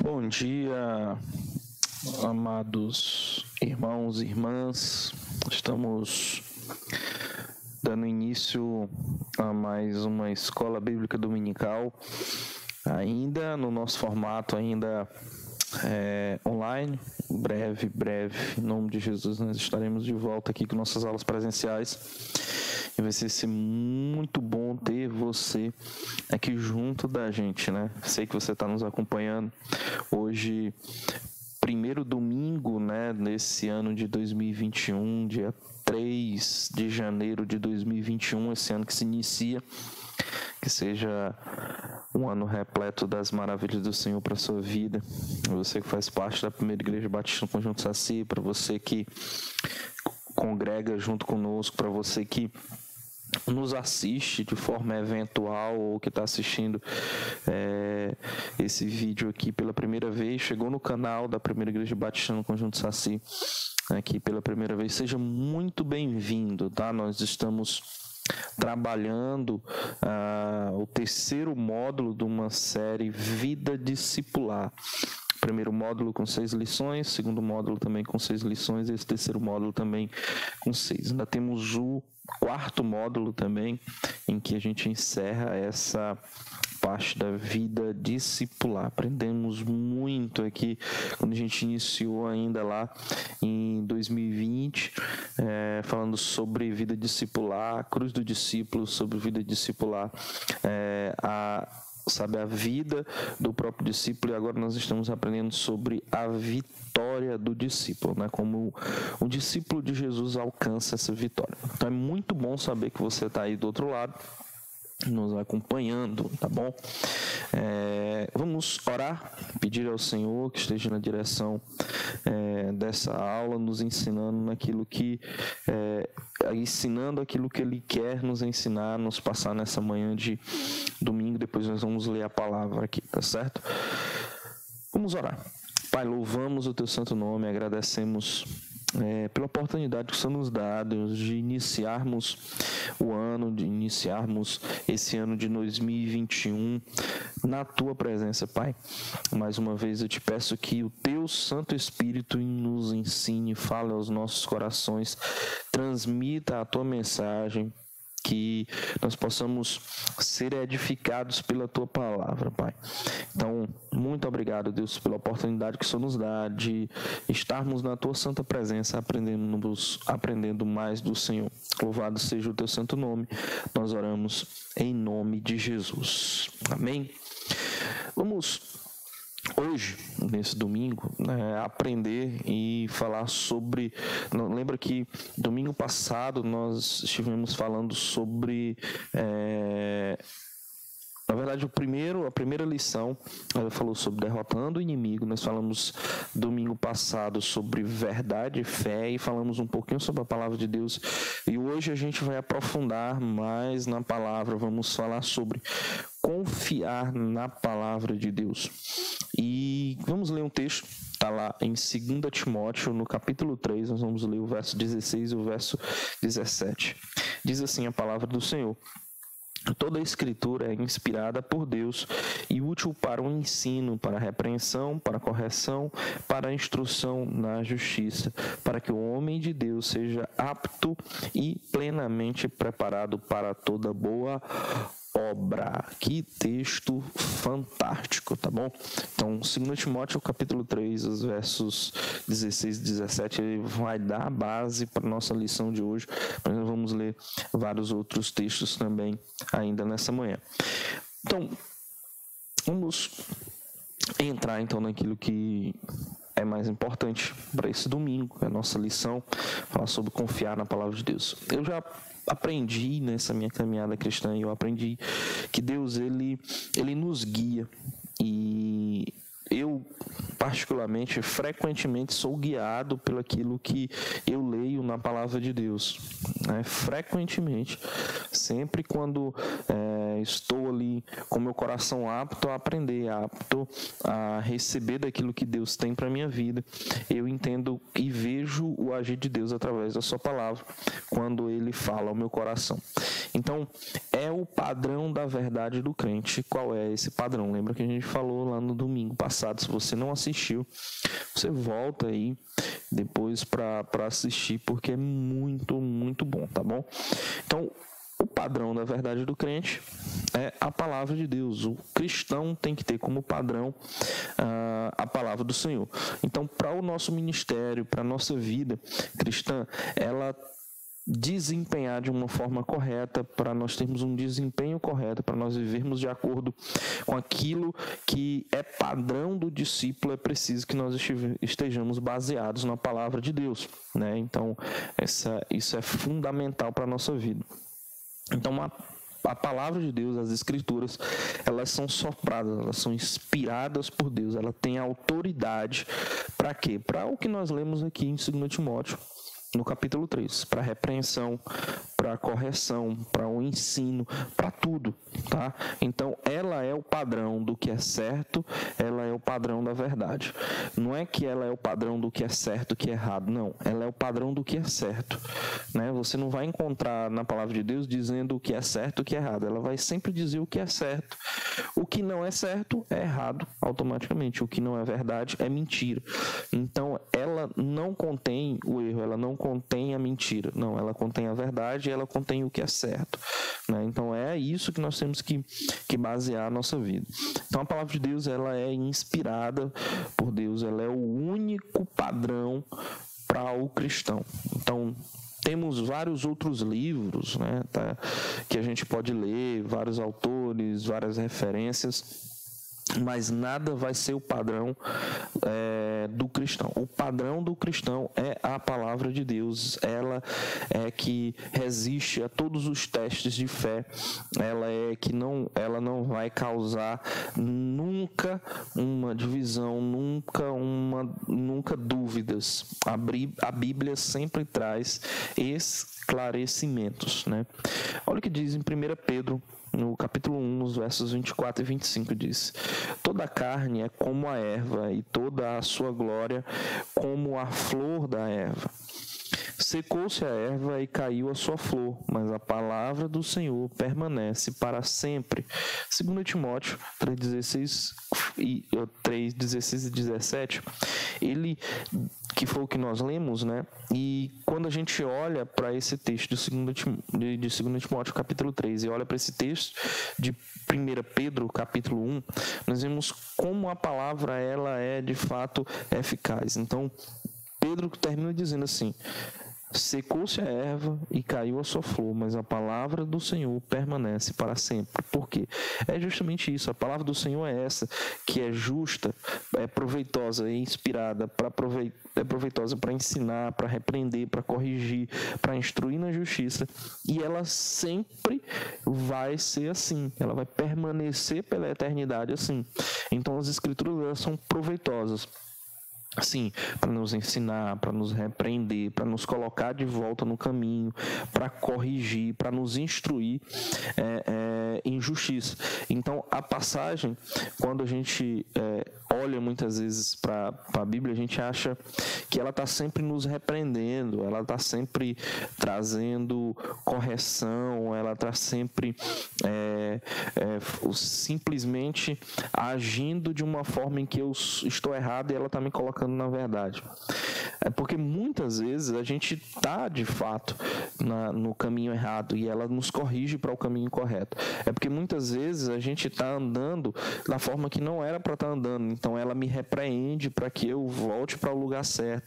Bom dia, amados irmãos e irmãs. Estamos dando início a mais uma escola bíblica dominical, ainda no nosso formato online. Breve, em nome de Jesus, nós estaremos de volta aqui com nossas aulas presenciais. E vai ser muito bom ter você aqui junto da gente, né? Sei que você está nos acompanhando hoje, primeiro domingo, né, nesse ano de 2021, dia 3 de janeiro de 2021, esse ano que se inicia. Que seja um ano repleto das maravilhas do Senhor para a sua vida. Você que faz parte da Primeira Igreja Batista no Conjunto Saci, para você que congrega junto conosco, para você que nos assiste de forma eventual ou que está assistindo esse vídeo aqui pela primeira vez, chegou no canal da Primeira Igreja Batista no Conjunto Saci aqui pela primeira vez, seja muito bem-vindo, tá? Nós estamos trabalhando o terceiro módulo de uma série Vida Discipular. Primeiro módulo com 6 lições, segundo módulo também com 6 lições, e esse terceiro módulo também com 6. Ainda temos o quarto módulo também, em que a gente encerra essa parte da vida discipular. Aprendemos muito aqui quando a gente iniciou ainda lá em 2020, falando sobre vida discipular, cruz do discípulo, sobre vida discipular, a vida do próprio discípulo, e agora nós estamos aprendendo sobre a vitória do discípulo, né? Como o discípulo de Jesus alcança essa vitória. Então é muito bom saber que você está aí do outro lado, nos acompanhando, tá bom? Vamos orar, pedir ao Senhor que esteja na direção dessa aula, nos ensinando naquilo que ensinando aquilo que Ele quer nos ensinar, nos passar nessa manhã de domingo. Depois nós vamos ler a palavra aqui, tá certo? Vamos orar. Pai, louvamos o Teu santo nome, agradecemos pela oportunidade que o Senhor nos dá de iniciarmos o ano, de iniciarmos esse ano de 2021 na Tua presença, Pai. Mais uma vez eu te peço que o Teu Santo Espírito nos ensine, fale aos nossos corações, transmita a Tua mensagem, que nós possamos ser edificados pela Tua palavra, Pai. Então, muito obrigado, Deus, pela oportunidade que o Senhor nos dá de estarmos na Tua santa presença, aprendendo mais do Senhor. Louvado seja o Teu santo nome. Nós oramos em nome de Jesus. Amém? Vamos hoje, nesse domingo, aprender e falar sobre... Lembra que domingo passado nós estivemos falando sobre... Na verdade, a primeira lição, ela falou sobre derrotando o inimigo. Nós falamos domingo passado sobre verdade e fé e falamos um pouquinho sobre a palavra de Deus. E hoje a gente vai aprofundar mais na palavra. Vamos falar sobre confiar na palavra de Deus. E vamos ler um texto, está lá em 2 Timóteo, no capítulo 3, nós vamos ler o verso 16 e o verso 17. Diz assim a palavra do Senhor: toda a Escritura é inspirada por Deus e útil para o ensino, para a repreensão, para a correção, para a instrução na justiça, para que o homem de Deus seja apto e plenamente preparado para toda boa obra. Que texto fantástico, tá bom? Então, 2 Timóteo, capítulo 3, os versos 16 e 17, ele vai dar a base para a nossa lição de hoje, mas nós vamos ler vários outros textos também ainda nessa manhã. Então, vamos entrar então naquilo que é mais importante para esse domingo, é a nossa lição, falar sobre confiar na palavra de Deus. Eu já aprendi nessa minha caminhada cristã, eu aprendi que Deus, ele nos guia, e eu particularmente, frequentemente sou guiado pelo aquilo que eu leio na palavra de Deus, né? Frequentemente, sempre quando estou ali com meu coração apto a aprender, apto a receber daquilo que Deus tem para minha vida, eu entendo e vejo o agir de Deus através da sua palavra, quando Ele fala ao meu coração. Então, é o padrão da verdade do crente. Qual é esse padrão? Lembra que a gente falou lá no domingo passado? Se você não assistiu, você volta aí depois para assistir, porque é muito, muito bom, tá bom? Então, o padrão da verdade do crente é a palavra de Deus. O cristão tem que ter como padrão a palavra do Senhor. Então, para o nosso ministério, para a nossa vida cristã, ela desempenhar de uma forma correta, para nós termos um desempenho correto, para nós vivermos de acordo com aquilo que é padrão do discípulo, é preciso que nós estejamos baseados na palavra de Deus, né? Então, isso é fundamental para a nossa vida. Então, a palavra de Deus, as Escrituras, elas são sopradas, elas são inspiradas por Deus, ela tem autoridade para quê? Para o que nós lemos aqui em 2 Timóteo, no capítulo 3, para repreensão, para correção, para o ensino, para tudo, tá? Então, ela é o padrão do que é certo, ela é o padrão da verdade. Não é que ela é o padrão do que é certo, do que é errado, não. Ela é o padrão do que é certo, né? Você não vai encontrar na palavra de Deus dizendo o que é certo, o que é errado. Ela vai sempre dizer o que é certo. O que não é certo é errado, automaticamente. O que não é verdade é mentira. Então, ela não contém o erro, ela não contém a mentira. Não, ela contém a verdade e ela contém o que é certo, né? Então é isso que nós temos que basear a nossa vida. Então a palavra de Deus, ela é inspirada por Deus, ela é o único padrão para o cristão. Então temos vários outros livros, né, tá, que a gente pode ler, vários autores, várias referências, mas nada vai ser o padrão do cristão. O padrão do cristão é a palavra de Deus. Ela é que resiste a todos os testes de fé. Ela é que ela não vai causar nunca uma divisão, nunca dúvidas. A Bíblia sempre traz esclarecimentos, né? Olha o que diz em 1 Pedro, no capítulo 1, nos versos 24 e 25, diz: toda a carne é como a erva, e toda a sua glória como a flor da erva. Secou-se a erva e caiu a sua flor, mas a palavra do Senhor permanece para sempre. 2 Timóteo 3,16 e 17, que foi o que nós lemos, né? E quando a gente olha para esse texto de 2 Timóteo capítulo 3 e olha para esse texto de 1 Pedro capítulo 1, nós vemos como a palavra ela é de fato eficaz. Então, Pedro termina dizendo assim: secou-se a erva e caiu a sua flor, mas a palavra do Senhor permanece para sempre. Por quê? É justamente isso. A palavra do Senhor é essa, que é justa, é proveitosa e inspirada, é proveitosa para ensinar, para repreender, para corrigir, para instruir na justiça. E ela sempre vai ser assim. Ela vai permanecer pela eternidade assim. Então as Escrituras elas são proveitosas. Assim, para nos ensinar, para nos repreender, para nos colocar de volta no caminho, para corrigir, para nos instruir em justiça. Então, a passagem, quando a gente olha muitas vezes para a Bíblia, a gente acha que ela está sempre nos repreendendo, ela está sempre trazendo correção, ela está sempre simplesmente agindo de uma forma em que eu estou errado e ela está me colocando na verdade. É porque muitas vezes a gente está de fato no caminho errado e ela nos corrige para o caminho correto. É porque muitas vezes a gente está andando da forma que não era para estar andando, então ela me repreende para que eu volte para o lugar certo.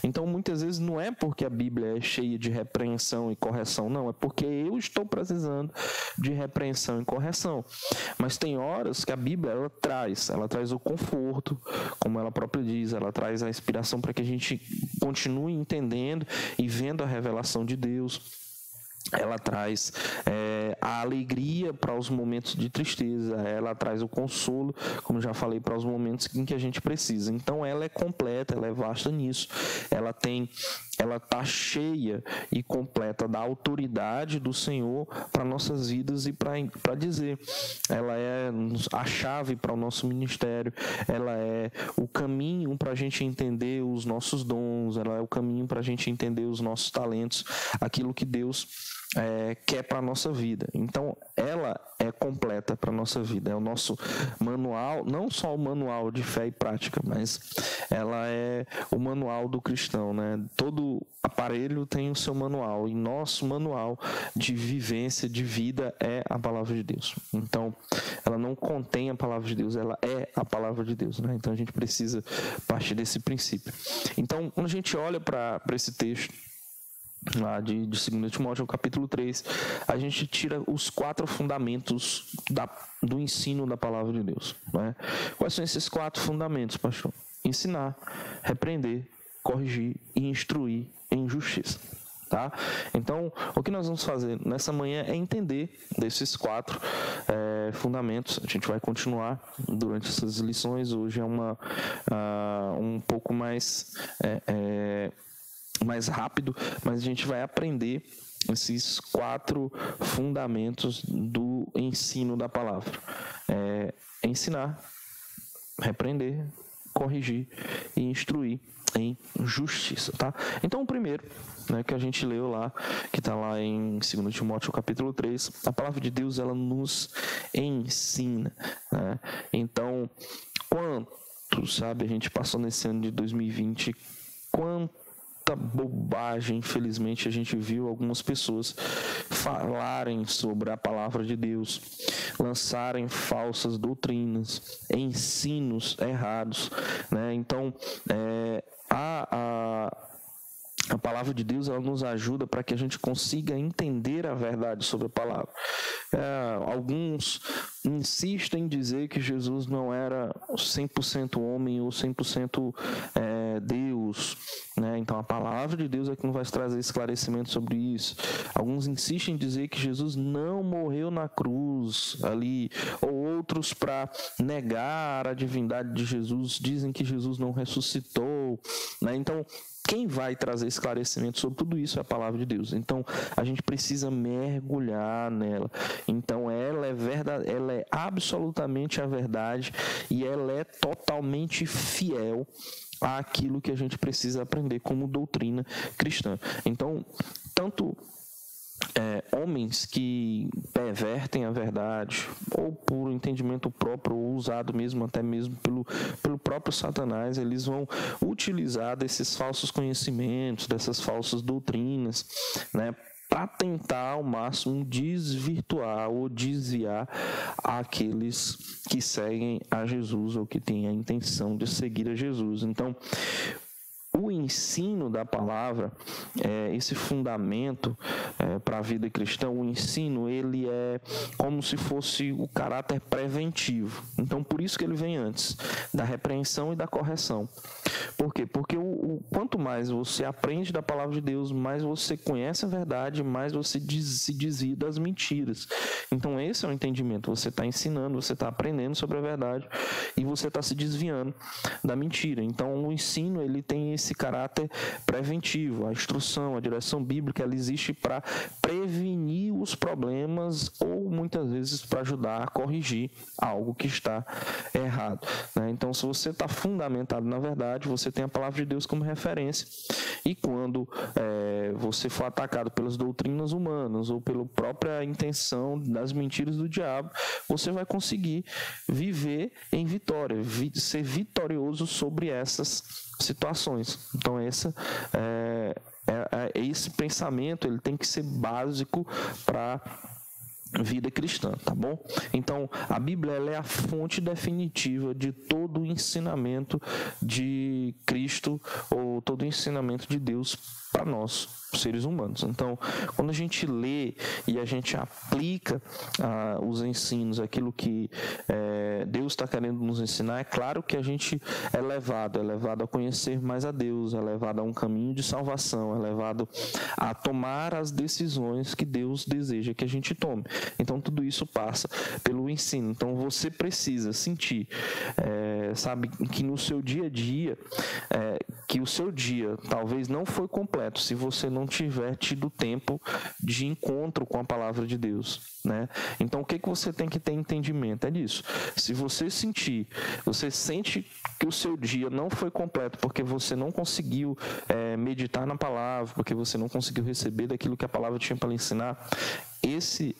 Então muitas vezes não é porque a Bíblia é cheia de repreensão e correção, não, é porque eu estou precisando de repreensão e correção. Mas tem horas que a Bíblia ela traz o conforto, como ela própria diz, ela traz a inspiração para que a gente continue entendendo e vendo a revelação de Deus. ela traz a alegria para os momentos de tristeza, ela traz o consolo, como já falei, para os momentos em que a gente precisa. Então ela é completa, ela é vasta nisso, ela está cheia e completa da autoridade do Senhor para nossas vidas e para dizer. Ela é a chave para o nosso ministério, ela é o caminho para a gente entender os nossos dons, ela é o caminho para a gente entender os nossos talentos, aquilo que Deus quer para a nossa vida. Então, ela é completa para a nossa vida. É o nosso manual, não só o manual de fé e prática, mas ela é o manual do cristão, né? Todo aparelho tem o seu manual, e nosso manual de vivência, de vida, é a palavra de Deus. Então, ela não contém a palavra de Deus, ela é a palavra de Deus, né? Então, a gente precisa partir desse princípio. Então, quando a gente olha para esse texto, lá de 2 Timóteo, capítulo 3, a gente tira os 4 fundamentos do ensino da palavra de Deus, né? Quais são esses 4 fundamentos, pastor? Ensinar, repreender, corrigir e instruir em justiça, tá? Então, o que nós vamos fazer nessa manhã é entender desses 4 fundamentos. A gente vai continuar durante essas lições. Hoje é um pouco mais rápido, mas a gente vai aprender esses 4 fundamentos do ensino da palavra. Ensinar, repreender, corrigir e instruir em justiça, tá? Então, o primeiro, né, que a gente leu lá, que está lá em 2 Timóteo, capítulo 3, a palavra de Deus, ela nos ensina, né? Então, a gente passou nesse ano de 2020, quanta bobagem, infelizmente, a gente viu algumas pessoas falarem sobre a palavra de Deus, lançarem falsas doutrinas, ensinos errados, né? Então, a palavra de Deus, ela nos ajuda para que a gente consiga entender a verdade sobre a palavra. Alguns insistem em dizer que Jesus não era 100% homem ou 100% Deus, né? Então a palavra de Deus é que nos vai trazer esclarecimento sobre isso. Alguns insistem em dizer que Jesus não morreu na cruz ali, ou outros, para negar a divindade de Jesus, dizem que Jesus não ressuscitou, né? Então, quem vai trazer esclarecimento sobre tudo isso é a palavra de Deus. Então, a gente precisa mergulhar nela. Então, ela é verdade, ela é absolutamente a verdade, e ela é totalmente fiel àquilo que a gente precisa aprender como doutrina cristã. Então, tanto homens que pervertem a verdade, ou por entendimento próprio, ou usado mesmo, até mesmo pelo próprio Satanás, eles vão utilizar desses falsos conhecimentos, dessas falsas doutrinas, né, para tentar ao máximo desvirtuar ou desviar aqueles que seguem a Jesus ou que têm a intenção de seguir a Jesus. Então, o ensino da palavra, esse fundamento para a vida cristã, o ensino, ele é como se fosse o caráter preventivo. Então, por isso que ele vem antes da repreensão e da correção. Por quê? Porque quanto mais você aprende da palavra de Deus, mais você conhece a verdade, mais você se desvia das mentiras. Então, esse é o entendimento. Você está ensinando, você está aprendendo sobre a verdade e você está se desviando da mentira. Então, o ensino, ele tem esse caráter preventivo. A instrução, a direção bíblica, ela existe para prevenir os problemas ou muitas vezes para ajudar a corrigir algo que está errado, né? Então, se você está fundamentado na verdade, você tem a palavra de Deus como referência, e quando você for atacado pelas doutrinas humanas ou pela própria intenção das mentiras do diabo, você vai conseguir viver em vitória, ser vitorioso sobre essas situações. Então, esse pensamento, ele tem que ser básico para vida cristã, tá bom? Então, a Bíblia, ela é a fonte definitiva de todo o ensinamento de Cristo ou todo o ensinamento de Deus para nós, seres humanos. Então, quando a gente lê e a gente aplica os ensinos, aquilo que Deus está querendo nos ensinar, é claro que a gente é levado a conhecer mais a Deus, é levado a um caminho de salvação, é levado a tomar as decisões que Deus deseja que a gente tome. Então, tudo isso passa pelo ensino. Então, você precisa sentir, sabe, que no seu dia a dia, que o seu dia talvez não foi completo se você não tiver tido tempo de encontro com a palavra de Deus, né? Então, o que você tem que ter entendimento é disso. Se você sente que o seu dia não foi completo porque você não conseguiu meditar na palavra, porque você não conseguiu receber daquilo que a palavra tinha para lhe ensinar, esse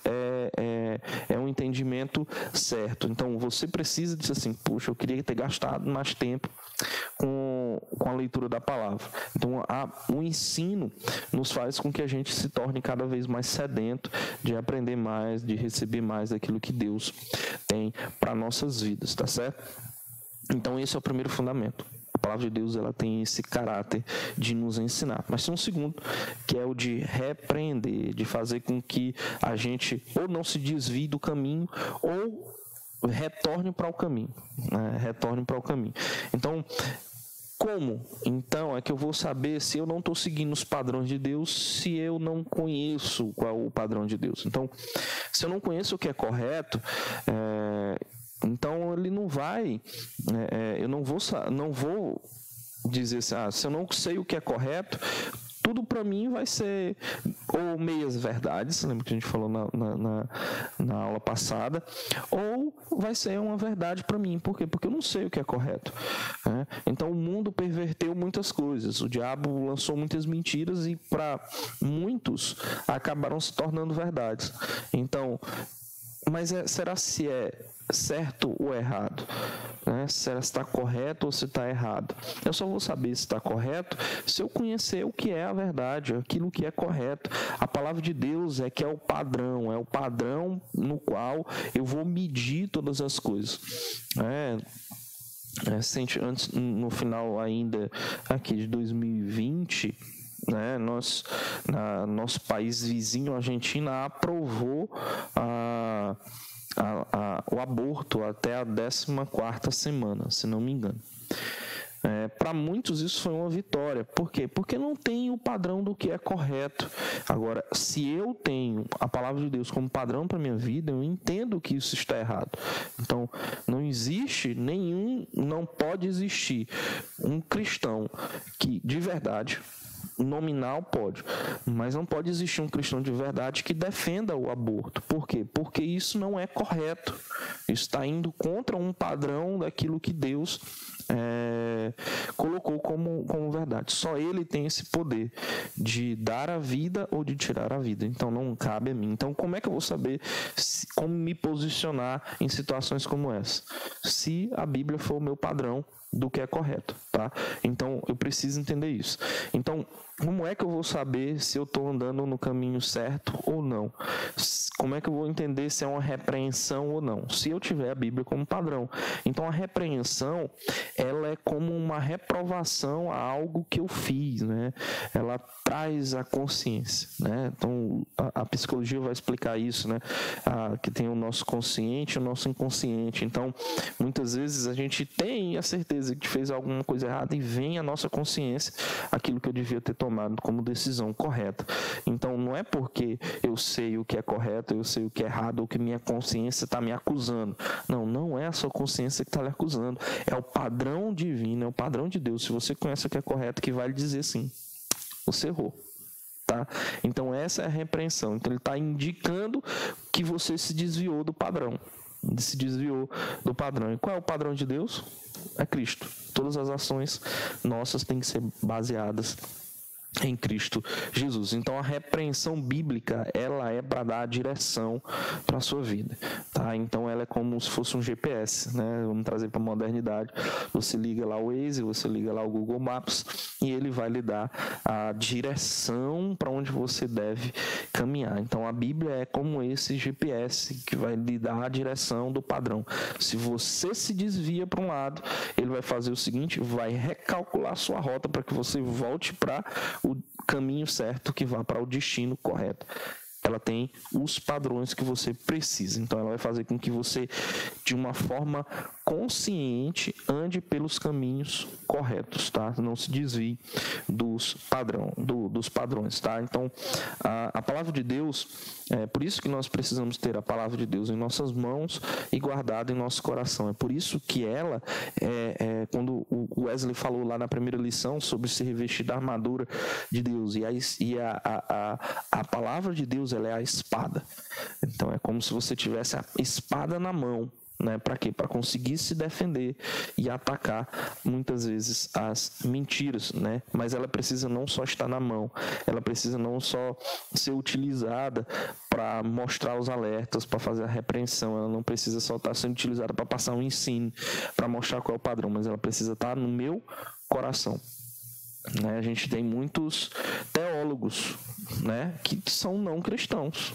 é um entendimento certo. Então, você precisa dizer assim, puxa, eu queria ter gastado mais tempo com a leitura da palavra. Então, o ensino nos faz com que a gente se torne cada vez mais sedento de aprender mais, de receber mais daquilo que Deus tem para nossas vidas, tá certo? Então, esse é o primeiro fundamento. A palavra de Deus, ela tem esse caráter de nos ensinar. Mas tem um segundo, que é o de repreender, de fazer com que a gente ou não se desvie do caminho ou retorne para o caminho, né? Retorne para o caminho. Então, como? Então, é que eu vou saber se eu não estou seguindo os padrões de Deus, se eu não conheço qual é o padrão de Deus. Então, se eu não conheço o que é correto, então ele não vai, eu não vou dizer assim, se eu não sei o que é correto, tudo para mim vai ser ou meias verdades, lembra que a gente falou na aula passada, ou vai ser uma verdade para mim. Por quê? Porque eu não sei o que é correto, né? Então o mundo perverteu muitas coisas, o diabo lançou muitas mentiras e para muitos acabaram se tornando verdades. Então, mas será se é certo ou errado, né? Será se está correto ou se está errado? Eu só vou saber se está correto se eu conhecer o que é a verdade, aquilo que é correto. A palavra de Deus é o padrão no qual eu vou medir todas as coisas. Antes, no final ainda aqui de 2020, né, nosso país vizinho, a Argentina, aprovou o aborto até a 14ª semana, se não me engano. Para muitos isso foi uma vitória. Por quê? Porque não tem o padrão do que é correto. Agora, se eu tenho a palavra de Deus como padrão para a minha vida, eu entendo que isso está errado. Então, não pode existir um cristão que, de verdade, nominal pode, mas não pode existir um cristão de verdade que defenda o aborto. Por quê? Porque isso não é correto. Isso está indo contra um padrão daquilo que Deus colocou como verdade. Só Ele tem esse poder de dar a vida ou de tirar a vida. Então não cabe a mim. Então como é que eu vou saber como me posicionar em situações como essa? Se a Bíblia for o meu padrão do que é correto, tá? Então eu preciso entender isso. Então, como é que eu vou saber se eu estou andando no caminho certo ou não? Como é que eu vou entender se é uma repreensão ou não? Se eu tiver a Bíblia como padrão. Então a repreensão, ela é como uma reprovação a algo que eu fiz, né? Ela traz a consciência, né? Então a psicologia vai explicar isso, né? Que tem o nosso consciente e o nosso inconsciente. Então muitas vezes a gente tem a certeza que fez alguma coisa errada e vem à nossa consciência aquilo que eu devia ter tomado como decisão correta. Então não é porque eu sei o que é correto, eu sei o que é errado, ou que minha consciência está me acusando. Não é a sua consciência que está lhe acusando. É o padrão divino, é o padrão de Deus. Se você conhece o que é correto, que vai lhe dizer sim, você errou. Tá? Então essa é a repreensão. Então ele está indicando que você se desviou do padrão. E qual é o padrão de Deus? É Cristo. Todas as ações nossas têm que ser baseadas em Cristo Jesus. Então a repreensão bíblica, ela é para dar a direção para a sua vida, tá? Então ela é como se fosse um GPS, né? Vamos trazer para a modernidade. Você liga lá o Waze, você liga lá o Google Maps e ele vai lhe dar a direção para onde você deve caminhar. Então a Bíblia é como esse GPS que vai lhe dar a direção do padrão. Se você se desvia para um lado, ele vai fazer o seguinte, vai recalcular a sua rota para que você volte para o caminho certo, que vá para o destino correto. Ela tem os padrões que você precisa. Então ela vai fazer com que você, de uma forma consciente, ande pelos caminhos corretos, tá? Não se desvie dos padrões, tá? Então a palavra de Deus, é por isso que nós precisamos ter a palavra de Deus em nossas mãos e guardada em nosso coração. É por isso que ela, quando o Wesley falou lá na primeira lição sobre se revestir da armadura de Deus, e a palavra de Deus, ela é a espada. Então é como se você tivesse a espada na mão, né? Para quê? Para conseguir se defender e atacar muitas vezes as mentiras, né? Mas ela precisa não só estar na mão, ela precisa não só ser utilizada para mostrar os alertas, para fazer a repreensão, ela não precisa só estar sendo utilizada para passar um ensino, para mostrar qual é o padrão, mas ela precisa estar no meu coração. Né? A gente tem muitos teólogos, né, que são não cristãos.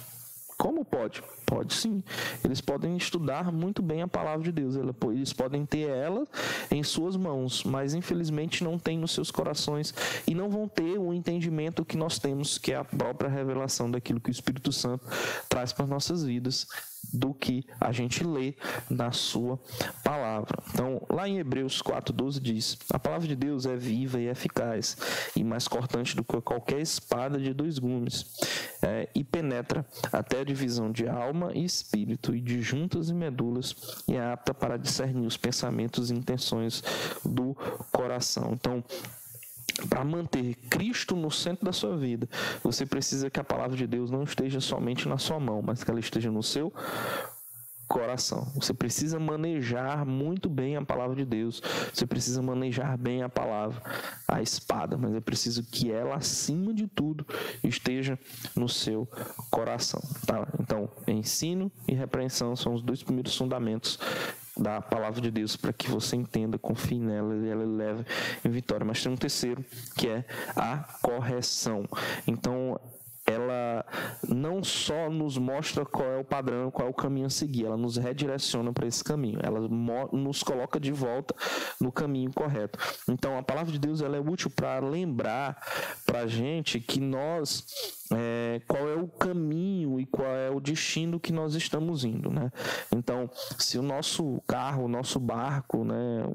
Como pode? Pode sim. Eles podem estudar muito bem a palavra de Deus. Eles podem ter ela em suas mãos, mas infelizmente não tem nos seus corações e não vão ter o entendimento que nós temos, que é a própria revelação daquilo que o Espírito Santo traz para as nossas vidas, do que a gente lê na sua palavra. Então, lá em Hebreus 4:12 diz: a palavra de Deus é viva e eficaz e mais cortante do que qualquer espada de 2 gumes, e penetra até a divisão de alma e espírito e de juntas e medulas, e é apta para discernir os pensamentos e intenções do coração. Então, para manter Cristo no centro da sua vida, você precisa que a palavra de Deus não esteja somente na sua mão, mas que ela esteja no seu coração. Você precisa manejar muito bem a palavra de Deus. Você precisa manejar bem a palavra, a espada, mas é preciso que ela, acima de tudo, esteja no seu coração, tá? Então, ensino e repreensão são os 2 primeiros fundamentos da palavra de Deus, para que você entenda, confie nela e ela leve em vitória. Mas tem um terceiro, que é a correção. Então, ela não só nos mostra qual é o padrão, qual é o caminho a seguir, ela nos redireciona para esse caminho, ela nos coloca de volta no caminho correto. Então, a palavra de Deus, ela é útil para lembrar para a gente que nós, qual é o caminho e qual é o destino que nós estamos indo, né? Então, se o nosso carro, o nosso barco, né,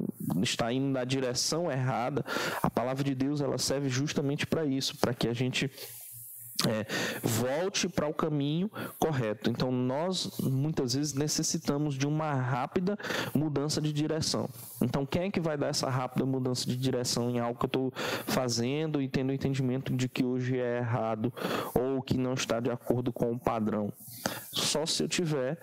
está indo na direção errada, a palavra de Deus, ela serve justamente para isso, para que a gente volte para o caminho correto. Então nós muitas vezes necessitamos de uma rápida mudança de direção. Então quem é que vai dar essa rápida mudança de direção em algo que eu estou fazendo e tendo o entendimento de que hoje é errado ou que não está de acordo com o padrão? Só se eu tiver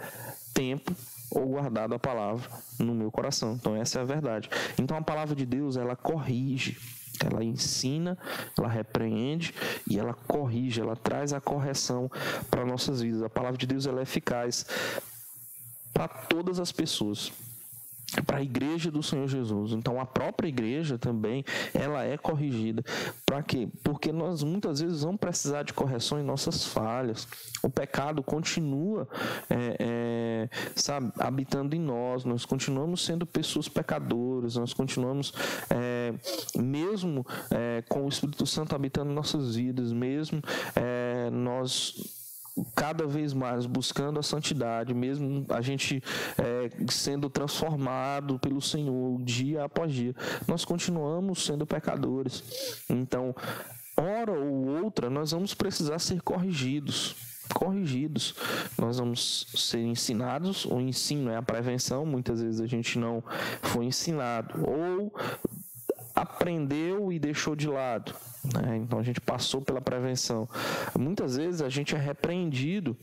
tempo ou guardado a palavra no meu coração. Então essa é a verdade. Então a palavra de Deus, ela corrige, ela ensina, ela repreende e ela corrige, ela traz a correção para nossas vidas. A palavra de Deus, ela é eficaz para todas as pessoas, para a igreja do Senhor Jesus. Então a própria igreja também, ela é corrigida. Para quê? Porque nós muitas vezes vamos precisar de correção em nossas falhas. O pecado continua habitando em nós continuamos sendo pessoas pecadoras, nós continuamos mesmo com o Espírito Santo habitando em nossas vidas, mesmo nós cada vez mais buscando a santidade, mesmo a gente sendo transformado pelo Senhor dia após dia, nós continuamos sendo pecadores. Então, hora ou outra, nós vamos precisar ser corrigidos, nós vamos ser ensinados. O ensino é a prevenção, muitas vezes a gente não foi ensinado, ou aprendeu e deixou de lado, né? Então a gente passou pela prevenção. Muitas vezes a gente é repreendido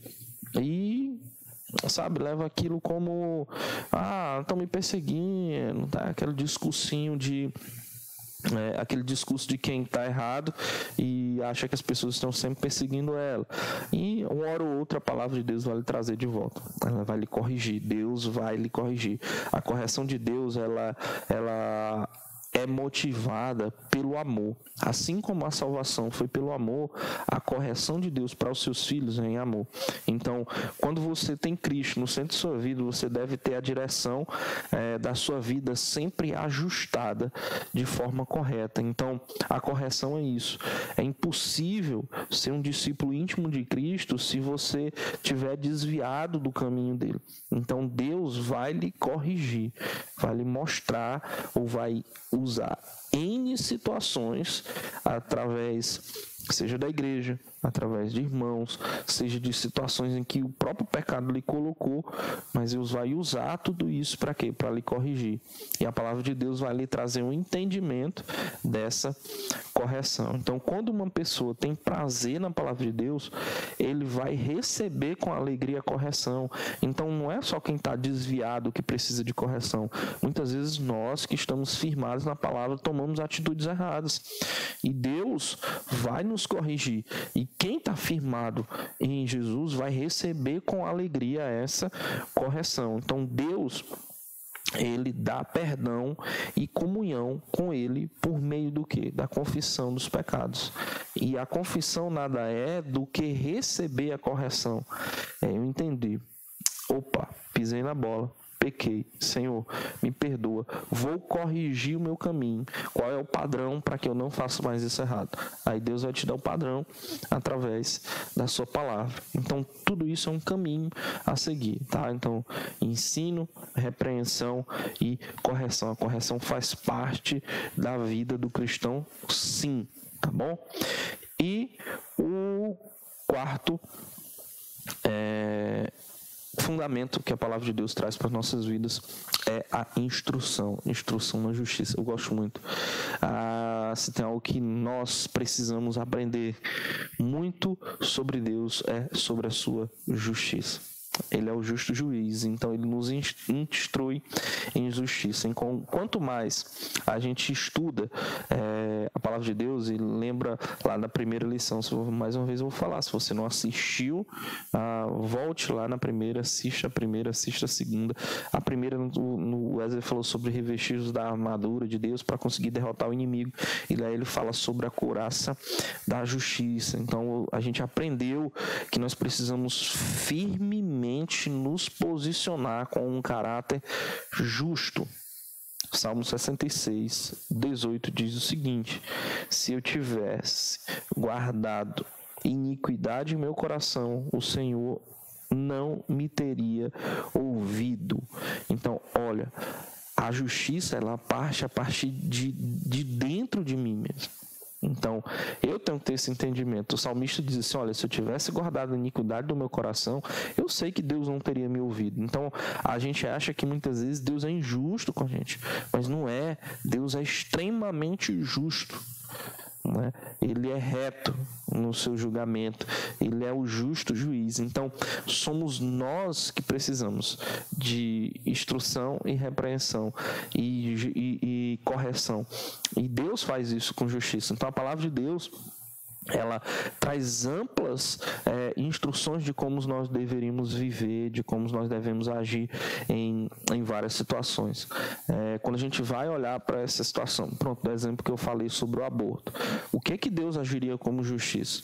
e leva aquilo como estão me perseguindo, tá? Aquele discursinho de aquele discurso de quem está errado e acha que as pessoas estão sempre perseguindo ela. E uma hora ou outra a palavra de Deus vai lhe trazer de volta. Ela vai lhe corrigir. Deus vai lhe corrigir. A correção de Deus, ela é motivada pelo amor. Assim como a salvação foi pelo amor, a correção de Deus para os seus filhos é em amor. Então, quando você tem Cristo no centro de sua vida, você deve ter a direção da sua vida sempre ajustada de forma correta. Então, a correção é isso. É impossível ser um discípulo íntimo de Cristo se você tiver desviado do caminho dele. Então, Deus vai lhe corrigir, vai lhe mostrar ou vai usar N situações através, seja da igreja, através de irmãos, seja de situações em que o próprio pecado lhe colocou, mas Deus vai usar tudo isso para quê? Para lhe corrigir. E a palavra de Deus vai lhe trazer um entendimento dessa correção. Então, quando uma pessoa tem prazer na palavra de Deus, ele vai receber com alegria a correção. Então, não é só quem está desviado que precisa de correção. Muitas vezes nós que estamos firmados na palavra tomamos atitudes erradas. E Deus vai nos corrigir. E quem está firmado em Jesus vai receber com alegria essa correção. Então, Deus, ele dá perdão e comunhão com ele por meio do quê? Da confissão dos pecados. E a confissão nada é do que receber a correção. Eu entendi. Opa, pisei na bola. Pequei, Senhor, me perdoa, vou corrigir o meu caminho. Qual é o padrão para que eu não faça mais isso errado? Aí Deus vai te dar o padrão através da sua palavra. Então, tudo isso é um caminho a seguir, tá? Então, ensino, repreensão e correção. A correção faz parte da vida do cristão, sim, tá bom? E o quarto fundamento que a palavra de Deus traz para as nossas vidas é a instrução na justiça. Eu gosto muito. Se tem algo que nós precisamos aprender muito sobre Deus, é sobre a sua justiça. Ele é o justo juiz, então ele nos instrui em justiça. Então, quanto mais a gente estuda a palavra de Deus, e lembra lá da primeira lição, mais uma vez eu vou falar, se você não assistiu, volte lá na primeira, assista a segunda. A primeira, no Wesley falou sobre revestidos da armadura de Deus para conseguir derrotar o inimigo, e lá ele fala sobre a couraça da justiça. Então a gente aprendeu que nós precisamos firmemente nos posicionar com um caráter justo. Salmo 66, 18 diz o seguinte: se eu tivesse guardado iniquidade em meu coração, o Senhor não me teria ouvido. Então, olha, a justiça ela parte a partir de dentro de mim mesmo. Então, eu tenho que ter esse entendimento. O salmista diz assim, olha, se eu tivesse guardado a iniquidade do meu coração, eu sei que Deus não teria me ouvido. Então, a gente acha que muitas vezes Deus é injusto com a gente, mas não é. Deus é extremamente justo. Né? Ele é reto no seu julgamento, ele é o justo juiz. Então somos nós que precisamos de instrução e repreensão e correção, e Deus faz isso com justiça. Então a palavra de Deus ela traz amplas instruções de como nós deveríamos viver, de como nós devemos agir em várias situações. Quando a gente vai olhar para essa situação, pronto, do exemplo que eu falei sobre o aborto, o que Deus agiria como justiça?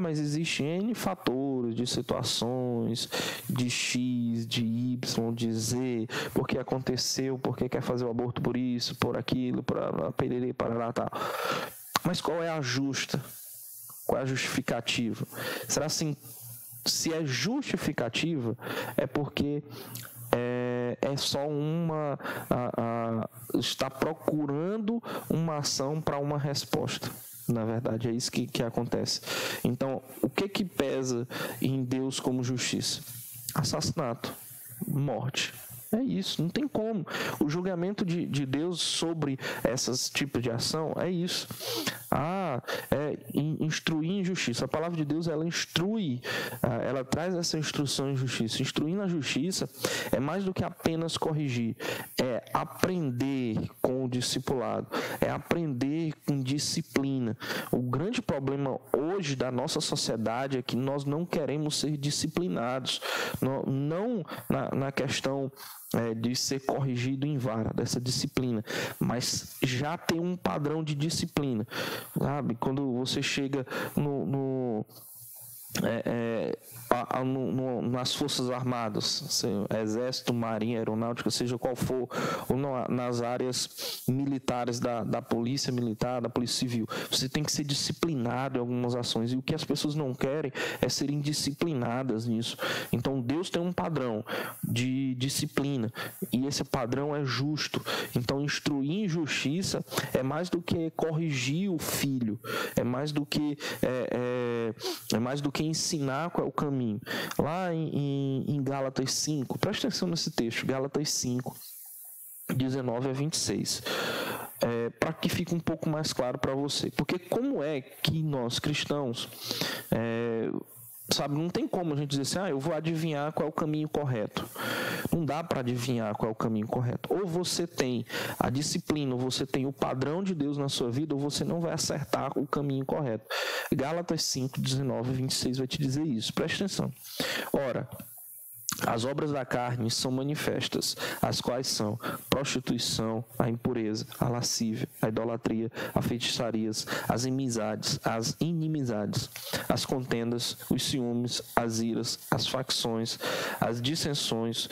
Mas existem N fatores de situações, de X, de Y, de Z, porque aconteceu, porque quer fazer o aborto por isso, por aquilo, para perere, para tal. Mas qual é a justa? Qual é a justificativa? Será assim, se é justificativa, é porque é só está procurando uma ação para uma resposta. Na verdade, é isso que acontece. Então, o que pesa em Deus como justiça? Assassinato, morte. É isso, não tem como. O julgamento de Deus sobre esses tipos de ação é isso. Instruir em justiça. A palavra de Deus, ela instrui, ela traz essa instrução em justiça. Instruir na justiça é mais do que apenas corrigir. É aprender com discipulado, é aprender com disciplina. O grande problema hoje da nossa sociedade é que nós não queremos ser disciplinados, não na questão de ser corrigido em vara, dessa disciplina, mas já tem um padrão de disciplina, sabe? Quando você chega nas Forças Armadas, Exército, Marinha, Aeronáutica, seja qual for, ou nas áreas militares da Polícia Militar, da Polícia Civil, você tem que ser disciplinado em algumas ações, e o que as pessoas não querem é serem disciplinadas nisso. Então Deus tem um padrão de disciplina, e esse padrão é justo. Então instruir em justiça é mais do que corrigir o filho, é mais do que ensinar qual é o caminho. Lá em Gálatas 5, presta atenção nesse texto, Gálatas 5, 19 a 26, para que fique um pouco mais claro para você. Porque como é que nós cristãos, sabe, não tem como a gente dizer assim, eu vou adivinhar qual é o caminho correto. Não dá para adivinhar qual é o caminho correto. Ou você tem a disciplina, ou você tem o padrão de Deus na sua vida, ou você não vai acertar o caminho correto. Gálatas 5, 19 e 26 vai te dizer isso. Presta atenção. Ora, as obras da carne são manifestas, as quais são prostituição, a impureza, a lascívia, a idolatria, a feitiçarias, as inimizades, as contendas, os ciúmes, as iras, as facções, as dissensões,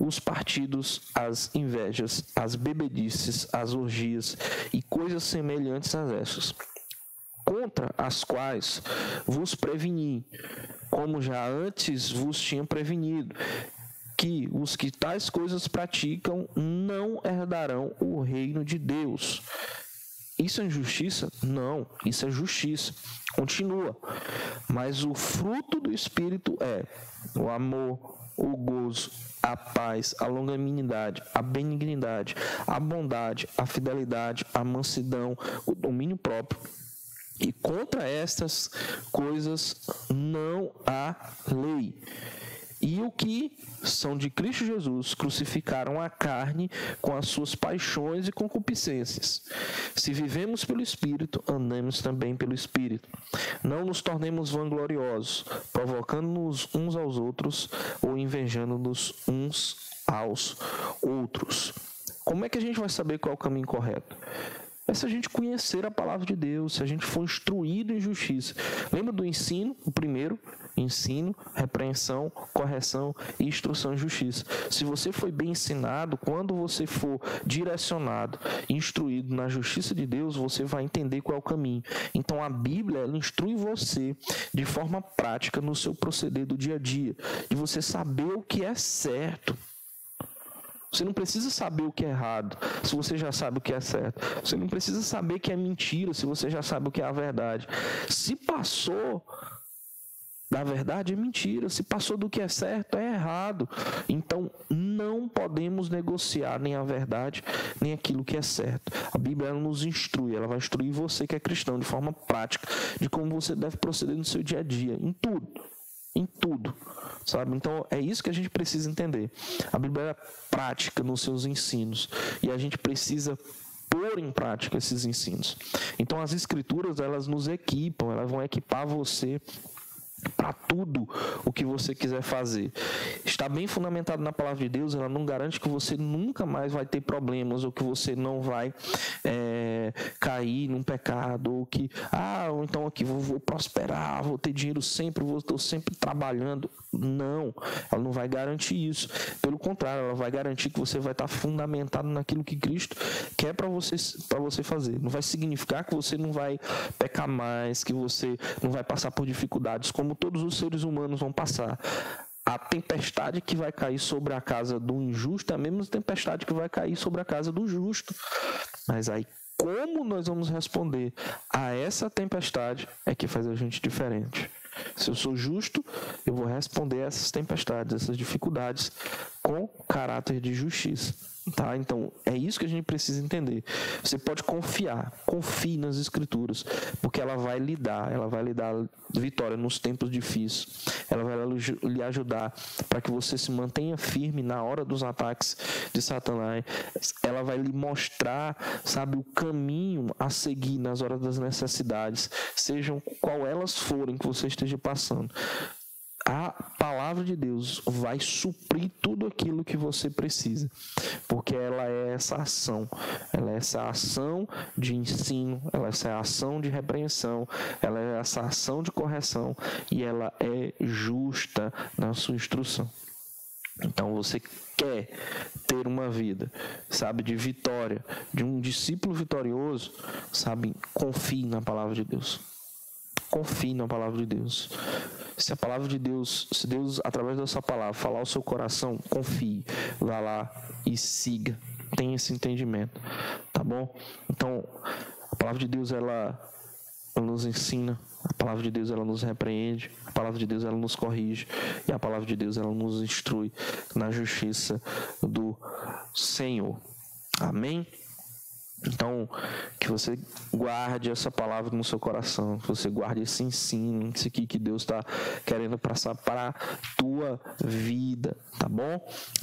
os partidos, as invejas, as bebedices, as orgias e coisas semelhantes a essas, contra as quais vos preveni, como já antes vos tinha prevenido, que os que tais coisas praticam não herdarão o reino de Deus. Isso é injustiça? Não, isso é justiça. Continua. Mas o fruto do Espírito é o amor, o gozo, a paz, a longanimidade, a benignidade, a bondade, a fidelidade, a mansidão, o domínio próprio. E contra estas coisas não há lei. E o que são de Cristo Jesus crucificaram a carne com as suas paixões e concupiscências. Se vivemos pelo Espírito, andemos também pelo Espírito. Não nos tornemos vangloriosos, provocando-nos uns aos outros ou invejando-nos uns aos outros. Como é que a gente vai saber qual é o caminho correto? É se a gente conhecer a palavra de Deus, se a gente for instruído em justiça. Lembra do ensino? O primeiro, ensino, repreensão, correção e instrução em justiça. Se você foi bem ensinado, quando você for direcionado, instruído na justiça de Deus, você vai entender qual é o caminho. Então a Bíblia, ela instrui você de forma prática no seu proceder do dia a dia, de você saber o que é certo. Você não precisa saber o que é errado, se você já sabe o que é certo. Você não precisa saber que é mentira, se você já sabe o que é a verdade. Se passou da verdade, é mentira. Se passou do que é certo, é errado. Então, não podemos negociar nem a verdade, nem aquilo que é certo. A Bíblia, ela nos instrui, ela vai instruir você que é cristão, de forma prática, de como você deve proceder no seu dia a dia, em tudo, sabe? Então é isso que a gente precisa entender. A Bíblia é prática nos seus ensinos e a gente precisa pôr em prática esses ensinos. Então as Escrituras, elas nos equipam, elas vão equipar você para tudo o que você quiser fazer. Está bem fundamentado na palavra de Deus, ela não garante que você nunca mais vai ter problemas, ou que você não vai cair num pecado, ou que, ou então aqui vou prosperar, vou ter dinheiro sempre, estou sempre trabalhando. Não, ela não vai garantir isso. Pelo contrário, ela vai garantir que você vai estar fundamentado naquilo que Cristo quer para você fazer. Não vai significar que você não vai pecar mais, que você não vai passar por dificuldades, como todos os seres humanos vão passar. A tempestade que vai cair sobre a casa do injusto é a mesma tempestade que vai cair sobre a casa do justo. Mas aí, como nós vamos responder a essa tempestade é que faz a gente diferente. Se eu sou justo, eu vou responder a essas tempestades, essas dificuldades, com caráter de justiça. Tá? Então, é isso que a gente precisa entender. Você pode confiar, confie nas Escrituras, porque ela vai lhe dar vitória nos tempos difíceis. Ela vai lhe ajudar para que você se mantenha firme na hora dos ataques de Satanás. Ela vai lhe mostrar, sabe, o caminho a seguir nas horas das necessidades, sejam qual elas forem que você esteja passando. A palavra de Deus vai suprir tudo aquilo que você precisa, porque ela é essa ação, de ensino, ela é essa ação de repreensão, ela é essa ação de correção e ela é justa na sua instrução. Então você quer ter uma vida, sabe, de vitória, de um discípulo vitorioso, sabe, confie na palavra de Deus. Confie na palavra de Deus. Se a palavra de Deus, se Deus, através dessa palavra, falar ao seu coração, confie, vá lá e siga. Tenha esse entendimento, tá bom? Então, a palavra de Deus, ela nos ensina, a palavra de Deus, ela nos repreende, a palavra de Deus, ela nos corrige, e a palavra de Deus, ela nos instrui na justiça do Senhor. Amém? Então, que você guarde essa palavra no seu coração, que você guarde esse ensino, isso aqui que Deus está querendo passar para a tua vida, tá bom?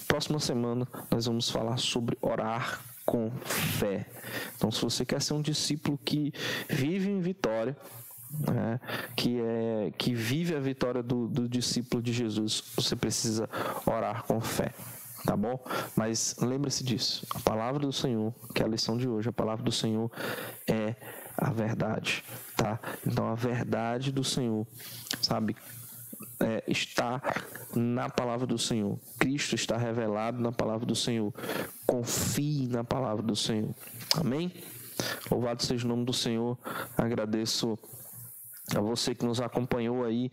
Próxima semana nós vamos falar sobre orar com fé. Então, se você quer ser um discípulo que vive em vitória, que vive a vitória do discípulo de Jesus, você precisa orar com fé. Tá bom? Mas lembre-se disso. A palavra do Senhor, que é a lição de hoje, a palavra do Senhor é a verdade, tá? Então a verdade do Senhor, sabe, está na palavra do Senhor. Cristo está revelado na palavra do Senhor. Confie na palavra do Senhor. Amém? Louvado seja o nome do Senhor. Agradeço a você que nos acompanhou aí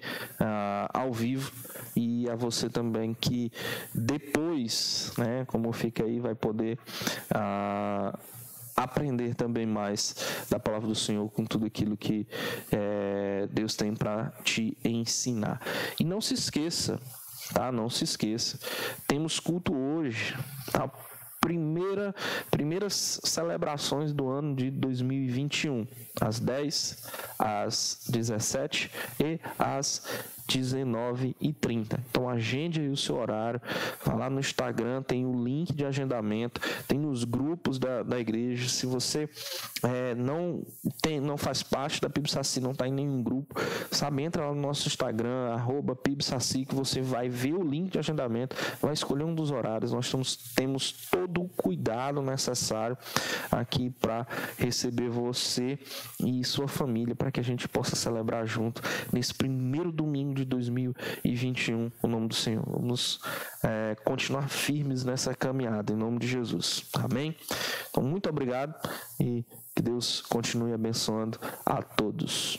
ao vivo e a você também que depois, né, como fica aí, vai poder aprender também mais da palavra do Senhor com tudo aquilo que Deus tem para te ensinar. E não se esqueça, tá? Não se esqueça. Temos culto hoje, tá? Primeiras celebrações do ano de 2021, às 10, às 17 e às 19h30. Então agende aí o seu horário, vá lá no Instagram, tem o link de agendamento, tem nos grupos da igreja. Se você não faz parte da PIB Saci, não está em nenhum grupo, sabe, entra lá no nosso Instagram, @PIBSaci, que você vai ver o link de agendamento, vai escolher um dos horários. Nós temos todo o cuidado necessário aqui para receber você e sua família, para que a gente possa celebrar junto nesse primeiro domingo de 2021, o nome do Senhor. Vamos continuar firmes nessa caminhada, em nome de Jesus. Amém? Então, muito obrigado e que Deus continue abençoando a todos.